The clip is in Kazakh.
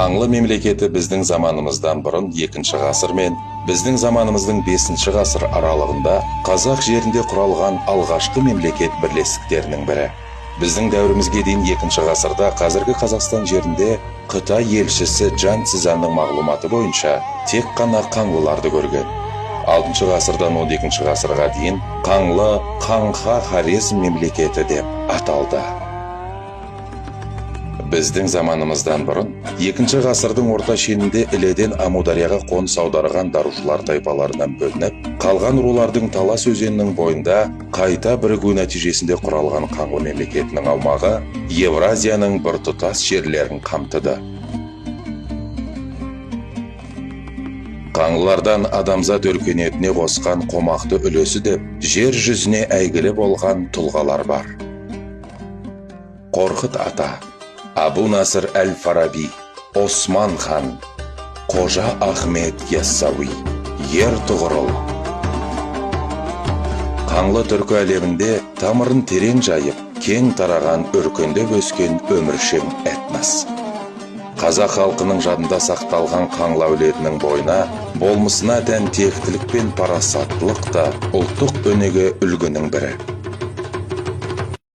Қаңлы мемлекеті біздің заманымыздан бұрын 2-ші ғасыр мен біздің заманымыздың 5-ші ғасыр аралығында қазақ жерінде құралған алғашқы мемлекет бірлестіктерінің бірі. Біздің дәуірімізге дейін 2-ші ғасырда қазіргі Қазақстан жерінде Қытай елшісі Джан Цзянның мағлұматы бойынша тек қана қаңлыларды көрген. 6-ші ғасырдан 12-ші ғасырға дейін Қаңлы Қаңха Хорезм мемлекеті деп аталды. Біздің заманымыздан бұрын 2-ші ғасырдың орта шенінде Іледен Амударияға қоныс аударған дарушылар тайпаларынан бөлініп, қалған рулардың Талас өзенінің бойында қайта бірігу нәтижесінде құралған Қаңлы мемлекетінің аумағы Евразияның біртұтас жерлерін қамтыды. Қаңлылардан адамзат өркениетіне қосқан қомақты үлесі деп жер жүзіне әйгілі болған тұлғалар бар. Қорқыт ата, Абу Насыр әл-Фараби, Осман хан, Қожа Ахмет Яссауи, Ер Тұғырыл. Қаңлы түркі әлемінде тамырын терең жайып, кең тараған өркендеп өскен өміршең этнос. Қазақ халқының жадында сақталған Қаңлы әулетінің бойына болмысына тән тектілік пен парасаттылық та ұлттық өнеге үлгінің бірі.